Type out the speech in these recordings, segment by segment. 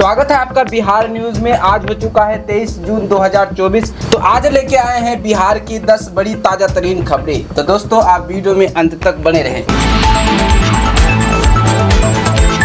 स्वागत है आपका बिहार न्यूज में। आज हो चुका है 23 जून 2024। तो आज लेके आए हैं बिहार की 10 बड़ी ताजा तरीन खबरें। तो दोस्तों आप वीडियो में अंत तक बने रहें।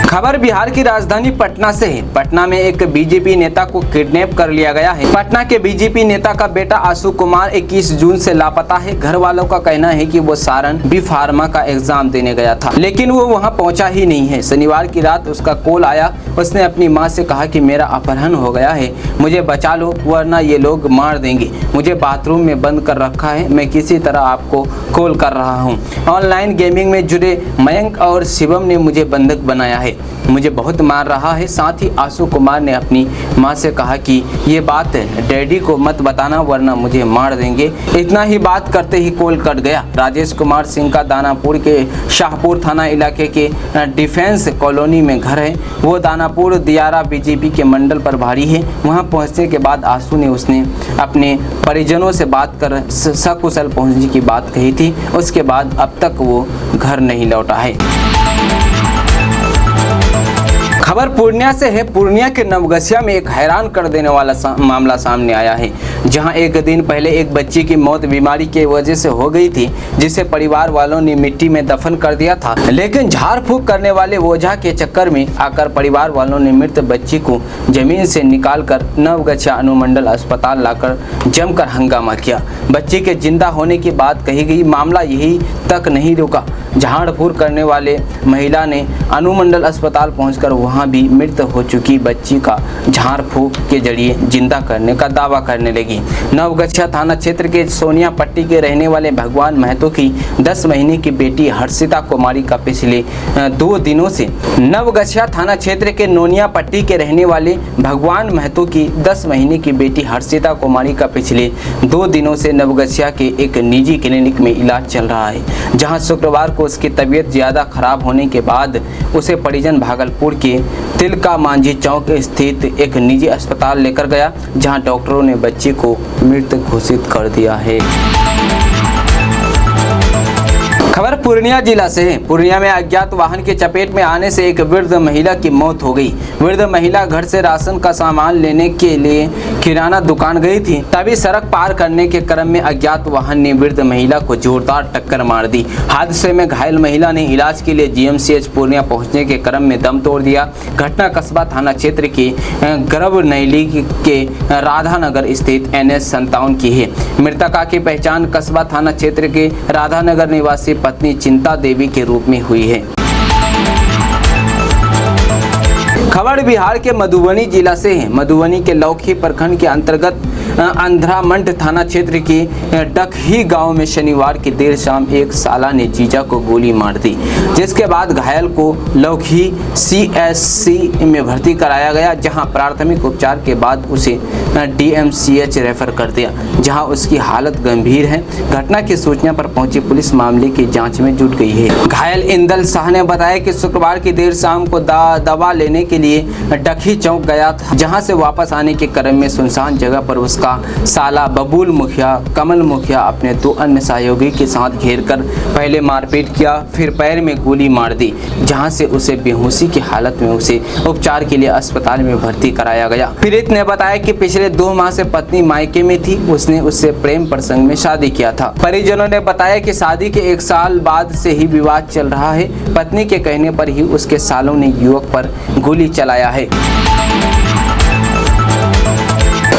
खबर बिहार की राजधानी पटना से है। पटना में एक बीजेपी नेता को किडनैप कर लिया गया है। पटना के बीजेपी नेता का बेटा आशु कुमार 21 जून से लापता है। घर वालों का कहना है कि वो सारण बी फार्मा का एग्जाम देने गया था, लेकिन वो वहां पहुंचा ही नहीं है। शनिवार की रात उसका कॉल आया। उसने अपनी मां से कहा कि मेरा अपहरण हो गया है, मुझे बचा लो वरना ये लोग मार देंगे। मुझे बाथरूम में बंद कर रखा है, मैं किसी तरह आपको कॉल कर रहा हूँ। ऑनलाइन गेमिंग में जुड़े मयंक और शिवम ने मुझे बंधक बनाया है, मुझे बहुत मार रहा है। साथ ही आशु कुमार ने अपनी मां से कहा कि ये बात डैडी को मत बताना वरना मुझे मार देंगे। इतना ही बात करते ही कॉल कट गया। राजेश कुमार सिंह का दानापुर के शाहपुर थाना इलाके के डिफेंस कॉलोनी में घर है। वो दानापुर दियारा बीजेपी के मंडल प्रभारी है। वहां पहुंचने के बाद आशु ने उसने अपने परिजनों से बात कर सकुशल पहुंचने की बात कही थी। उसके बाद अब तक वो घर नहीं लौटा है। खबर पूर्णिया से है। पूर्णिया के नवगछिया में एक हैरान कर देने वाला मामला सामने आया है, जहां एक दिन पहले एक बच्ची की मौत बीमारी की वजह से हो गई थी, जिसे परिवार वालों ने मिट्टी में दफन कर दिया था। लेकिन झाड़ फूंक करने वाले ओझा के चक्कर में आकर परिवार वालों ने मृत बच्ची को जमीन से निकालकर नवगछिया अनुमंडल अस्पताल लाकर जमकर हंगामा किया। बच्ची के जिंदा होने की बात कही गई। मामला यही तक नहीं रुका। झाड़ फूंक करने वाले महिला ने अनुमंडल अस्पताल पहुंचकर वहां भी मृत हो चुकी बच्ची का झाड़ फूंक के जरिए जिंदा करने का दावा करने लगी। नवगछिया थाना क्षेत्र के सोनिया पट्टी के रहने वाले भगवान महतो की 10 महीने की बेटी हर्षिता कुमारी का पिछले 2 दिनों से नवगछिया थाना क्षेत्र के नोनिया पट्टी के रहने वाले भगवान महतो की 10 महीने की बेटी हर्षिता कुमारी का पिछले 2 दिनों से नवगछिया के एक निजी क्लिनिक में इलाज चल रहा है, जहां शुक्रवार को उसकी तबीयत ज्यादा खराब होने के बाद उसे परिजन भागलपुर के तिलका मांझी चौक स्थित एक निजी अस्पताल लेकर गया, जहां डॉक्टरों ने बच्ची को मृत घोषित कर दिया है। खबर पूर्णिया जिला से है। पूर्णिया में अज्ञात वाहन के चपेट में आने से एक वृद्ध महिला की मौत हो गई। वृद्ध महिला घर से राशन का सामान लेने के लिए किराना दुकान गई थी, तभी सड़क पार करने के क्रम में अज्ञात वाहन ने वृद्ध महिला को जोरदार टक्कर मार दी। हादसे में घायल महिला ने इलाज के लिए जीएमसीएच पूर्णिया पहुंचने के क्रम में दम तोड़ दिया। घटना कस्बा थाना क्षेत्र के गर्भनैली के राधानगर स्थित NH57 की है। मृतका की पहचान कस्बा थाना क्षेत्र के राधानगर निवासी पत्नी चिंता देवी के रूप में हुई है। खबर बिहार के मधुबनी जिला से है। मधुबनी के लौखी प्रखंड के अंतर्गत अंधरामंड थाना क्षेत्र के डकही गांव में शनिवार की देर शाम एक साला ने जीजा को गोली मार दी, जिसके बाद घायल को लौखी CSC में भर्ती कराया गया, जहां प्राथमिक उपचार के बाद उसे DMCH रेफर कर दिया, जहां उसकी हालत गंभीर है। घटना की सूचना पर पहुंची पुलिस मामले की जांच में जुट गई है। घायल इंदल शाह ने बताया कि शुक्रवार की देर शाम को दवा लेने के लिए डकही चौक गया था, जहां से वापस आने के क्रम में सुनसान जगह पर उसका साला बबूल मुखिया, कमल मुखिया अपने 2 अन्य सहयोगी के साथ घेरकर पहले मारपीट किया, फिर पैर में गोली मार दी, जहां से उसे बेहोशी की हालत में उसे उपचार के लिए अस्पताल में भर्ती कराया गया। पीड़ित ने बताया कि पिछले 2 माह से पत्नी मायके में थी, उसने उससे प्रेम प्रसंग में शादी किया था। परिजनों ने बताया कि शादी के 1 साल बाद से ही विवाद चल रहा है। पत्नी के कहने पर ही उसके सालों ने युवक पर गोली चलाया है।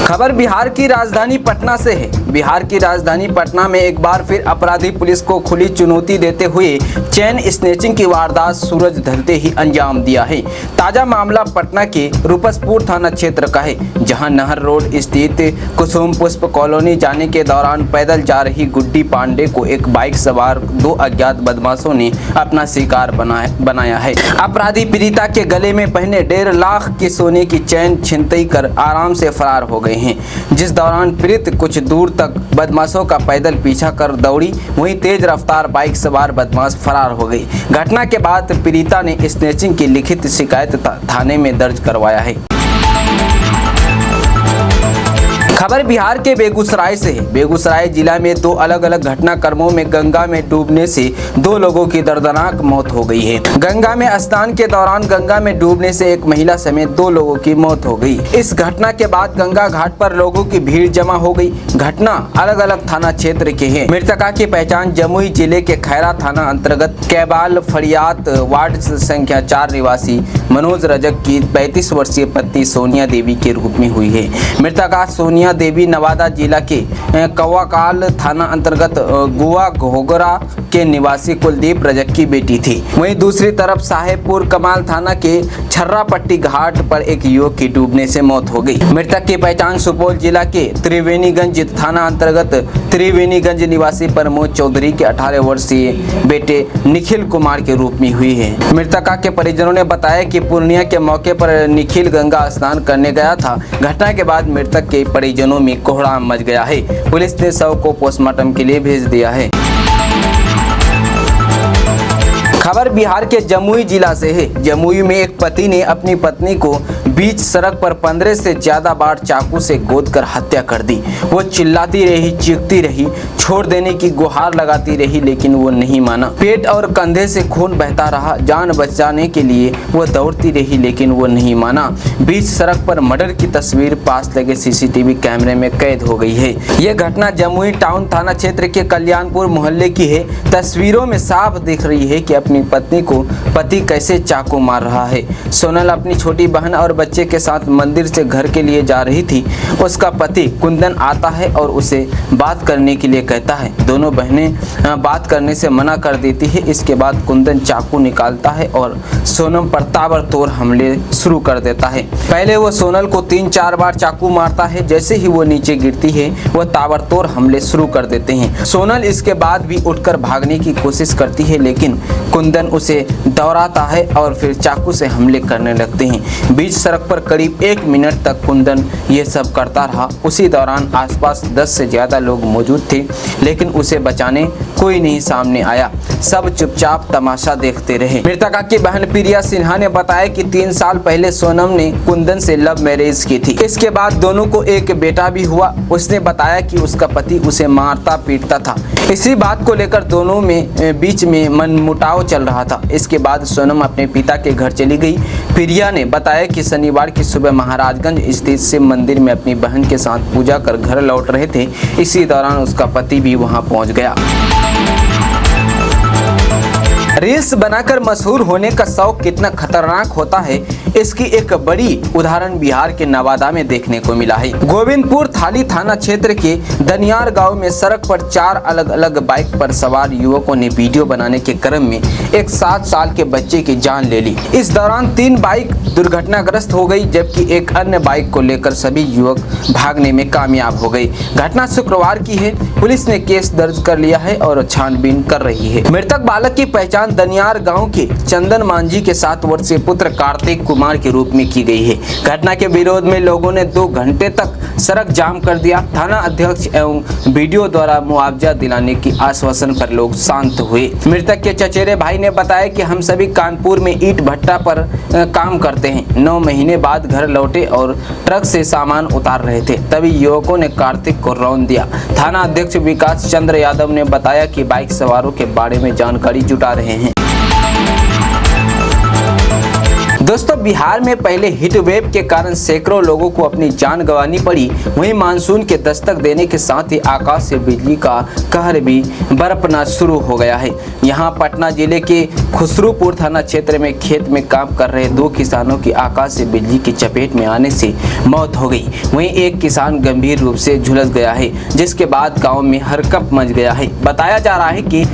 खबर बिहार की राजधानी पटना से है। बिहार की राजधानी पटना में एक बार फिर अपराधी पुलिस को खुली चुनौती देते हुए चेन स्नैचिंग की वारदात सूरज ढलते ही अंजाम दिया है। ताजा मामला पटना के रूपसपुर थाना क्षेत्र का है, जहां नहर रोड स्थित कुसुम पुष्प कॉलोनी जाने के दौरान पैदल जा रही गुड्डी पांडे को एक बाइक सवार 2 अज्ञात बदमाशों ने अपना शिकार बनाया है। अपराधी पीड़िता के गले में पहने 1.5 लाख की सोने की चैन छिनतई कर आराम से फरार हो गए हैं, जिस दौरान पीड़ित कुछ दूर तक बदमाशों का पैदल पीछा कर दौड़ी, वहीं तेज रफ्तार बाइक सवार बदमाश फरार हो गई। घटना के बाद पीड़िता ने स्नैचिंग की लिखित शिकायत थाने में दर्ज करवाया है। खबर बिहार के बेगूसराय से है। बेगूसराय जिला में दो अलग अलग घटनाक्रमों में गंगा में डूबने से दो लोगों की दर्दनाक मौत हो गई है। गंगा में स्नान के दौरान गंगा में डूबने से एक महिला समेत दो लोगों की मौत हो गई। इस घटना के बाद गंगा घाट पर लोगों की भीड़ जमा हो गई। घटना अलग अलग थाना क्षेत्र के है। मृतका की पहचान जमुई जिले के खैरा थाना अंतर्गत कैबाल फरियात वार्ड संख्या 4 निवासी मनोज रजक की 35 वर्षीय पत्नी सोनिया देवी के रूप में हुई है। मृतका सोनिया देवी नवादा जिला के कौवाकाल थाना अंतर्गत गुआ घोगरा के निवासी कुलदीप रजक की बेटी थी। वहीं दूसरी तरफ साहेबपुर कमाल थाना के छर्रापट्टी घाट पर एक युवक की डूबने से मौत हो गई। मृतक की पहचान सुपौल जिला के त्रिवेणीगंज थाना अंतर्गत त्रिवेणीगंज निवासी प्रमोद चौधरी के 18 वर्षीय बेटे निखिल कुमार के रूप में हुई है। मृतका के परिजनों ने बताया कि पूर्णिया के मौके पर निखिल गंगा स्नान करने गया था। घटना के बाद मृतक के परिजनों में कोहराम मच गया है। पुलिस ने शव को पोस्टमार्टम के लिए भेज दिया है। खबर बिहार के जमुई जिला से है। जमुई में एक पति ने अपनी पत्नी को बीच सड़क पर 15 से ज्यादा बार चाकू से गोदकर हत्या कर दी। वो चिल्लाती रही, चीखती रही, छोड़ देने की गुहार लगाती रही, लेकिन वो नहीं माना। पेट और कंधे से खून बहता रहा। जान बचाने के लिए वो दौड़ती रही, लेकिन वो नहीं माना। बीच सड़क पर मर्डर की तस्वीर पास लगे सीसीटीवी कैमरे में कैद हो गई है। ये घटना जमुई टाउन थाना क्षेत्र के कल्याणपुर मोहल्ले की है। तस्वीरों में साफ दिख रही है कि अपनी पत्नी को पति कैसे चाकू मार रहा है। सोनल अपनी छोटी बहन और बच्चे के साथ मंदिर से घर के लिए जा रही थी। उसका पति कुंदन आता है और उसे बात करने के लिए कहता है। दोनों बहनें बात करने से मना कर देती है। इसके बाद कुंदन चाकू निकालता है और सोनम पर ताबड़तोड़ हमले शुरू कर देता है। पहले वो सोनल को 3-4 बार चाकू मारता है। जैसे ही वो नीचे गिरती है वह ताबड़तोड़ हमले शुरू कर देते हैं। सोनल इसके बाद भी उठकर भागने की कोशिश करती है, लेकिन कुंदन उसे दौड़ाता है और फिर चाकू से हमले करने लगते हैं। बीच सड़क पर करीब 1 मिनट तक कुंदन ये सब करता रहा। उसी दौरान आसपास 10 से ज्यादा लोग मौजूद थे, लेकिन उसे बचाने कोई नहीं सामने आया। सब चुपचाप तमाशा देखते रहे। मृतका की बहन प्रिया सिन्हा ने बताया कि 3 साल पहले सोनम ने कुंदन से लव मैरिज की थी। इसके बाद दोनों को एक बेटा भी हुआ। उसने बताया कि उसका पति उसे मारता पीटता था। इसी बात को लेकर दोनों में बीच में मनमुटाव चल रहा था। इसके बाद सोनम अपने पिता के घर चली गई। प्रिया ने बताया कि शनिवार की सुबह महाराजगंज स्थित शिव मंदिर में अपनी बहन के साथ पूजा कर घर लौट रहे थे। इसी दौरान उसका पति भी वहां पहुंच गया। रील्स बनाकर मशहूर होने का शौक कितना खतरनाक होता है, इसकी एक बड़ी उदाहरण बिहार के नवादा में देखने को मिला है। गोविंदपुर थाली थाना क्षेत्र के दनियार गांव में सड़क पर 4 अलग अलग बाइक पर सवार युवकों ने वीडियो बनाने के क्रम में एक 7 साल के बच्चे की जान ले ली। इस दौरान 3 बाइक दुर्घटनाग्रस्त हो गई, जबकि एक अन्य बाइक को लेकर सभी युवक भागने में कामयाब हो गए। घटना शुक्रवार की है। पुलिस ने केस दर्ज कर लिया है और छानबीन कर रही है। मृतक बालक की पहचान दनियार गांव के चंदन मांझी के 7 वर्षीय पुत्र कार्तिक कुमार के रूप में की गई है। घटना के विरोध में लोगों ने 2 घंटे तक सड़क जाम कर दिया। थाना अध्यक्ष एवं वीडियो द्वारा मुआवजा दिलाने की आश्वासन पर लोग शांत हुए। मृतक के चचेरे भाई ने बताया कि हम सभी कानपुर में ईंट भट्टा पर काम करते हैं। 9 महीने बाद घर लौटे और ट्रक से सामान उतार रहे थे, तभी युवकों ने कार्तिक को रौंद दिया। थाना अध्यक्ष विकास चंद्र यादव ने बताया कि बाइक सवारों के बारे में जानकारी जुटा रहे हैं। दोस्तों, बिहार में पहले हीट वेव के कारण सैकड़ों लोगों को अपनी जान गंवानी पड़ी। वहीं मानसून के दस्तक देने के साथ ही आकाश से बिजली का कहर भी बरपना शुरू हो गया है। यहां पटना जिले के खुसरूपुर थाना क्षेत्र में खेत में काम कर रहे 2 किसानों की आकाश से बिजली की चपेट में आने से मौत हो गई। वहीं एक किसान गंभीर रूप से झुलस गया है, जिसके बाद गाँव में हरकंप मच गया है। बताया जा रहा है कि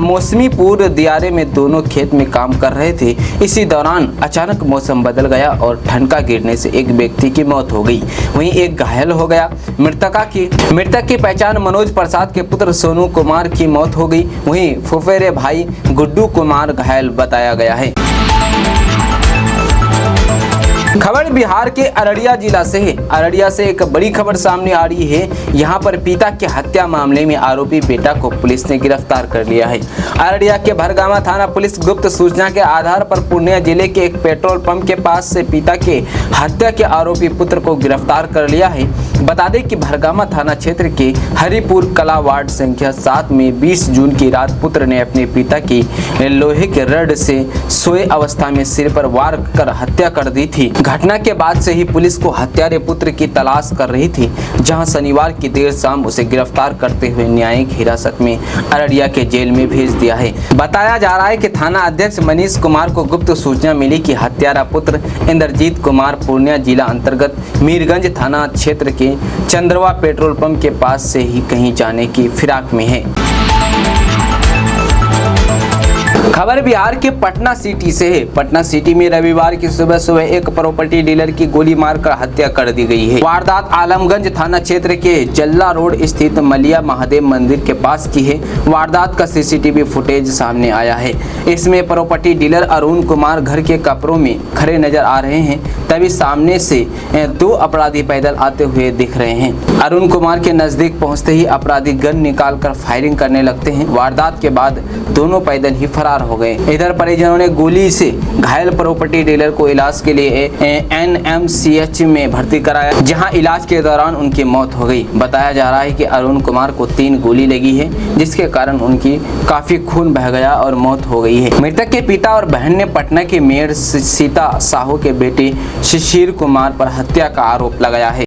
मौसमीपुर दियारे में दोनों खेत में काम कर रहे थे। इसी दौरान अचानक मौसम बदल गया और ठनका गिरने से एक व्यक्ति की मौत हो गई, वहीं एक घायल हो गया। मृतक की पहचान मनोज प्रसाद के पुत्र सोनू कुमार की मौत हो गई। वहीं फुफेरे भाई गुड्डू कुमार घायल बताया गया है। खबर बिहार के अररिया जिला से है। अररिया से एक बड़ी खबर सामने आ रही है। यहां पर पिता के हत्या मामले में आरोपी बेटा को पुलिस ने गिरफ्तार कर लिया है। अररिया के भरगामा थाना पुलिस गुप्त सूचना के आधार पर पूर्णिया जिले के एक पेट्रोल पंप के पास से पिता के हत्या के आरोपी पुत्र को गिरफ्तार कर लिया है। बता दें कि भरगामा थाना क्षेत्र के हरिपुर कला वार्ड संख्या 7 में 20 जून की रात पुत्र ने अपने पिता की लोहे के रड से सोए अवस्था में सिर पर वार कर हत्या कर दी थी। घटना के बाद से ही पुलिस को हत्यारे पुत्र की तलाश कर रही थी, जहां शनिवार की देर शाम उसे गिरफ्तार करते हुए न्यायिक हिरासत में अररिया के जेल में भेज दिया है। बताया जा रहा है कि थाना अध्यक्ष मनीष कुमार को गुप्त सूचना मिली कि हत्यारा पुत्र इंद्रजीत कुमार पूर्णिया जिला अंतर्गत मीरगंज थाना क्षेत्र के चंद्रवा पेट्रोल पंप के पास से ही कहीं जाने की फिराक में है। खबर बिहार के पटना सिटी से है। पटना सिटी में रविवार की सुबह सुबह एक प्रॉपर्टी डीलर की गोली मारकर हत्या कर दी गई है। वारदात आलमगंज थाना क्षेत्र के जल्ला रोड स्थित मलिया महादेव मंदिर के पास की है। वारदात का सीसीटीवी फुटेज सामने आया है। इसमें प्रॉपर्टी डीलर अरुण कुमार घर के कपड़ों में खड़े नजर आ रहे हैं, तभी सामने से 2 अपराधी पैदल आते हुए दिख रहे हैं। अरुण कुमार के नजदीक पहुंचते ही अपराधी गन निकालकर फायरिंग करने लगते हैं। वारदात के बाद दोनों पैदल ही फरार हो गए। इधर परिजनों ने गोली से घायल प्रॉपर्टी डीलर को इलाज के लिए NMCH में भर्ती कराया, जहां इलाज के दौरान उनकी मौत हो गई। बताया जा रहा है कि अरुण कुमार को 3 गोली लगी है, जिसके कारण उनकी काफी खून बह गया और मौत हो गई है। मृतक के पिता और बहन ने पटना के मेयर सीता साहू के बेटे शिशिर कुमार पर हत्या का आरोप लगाया है।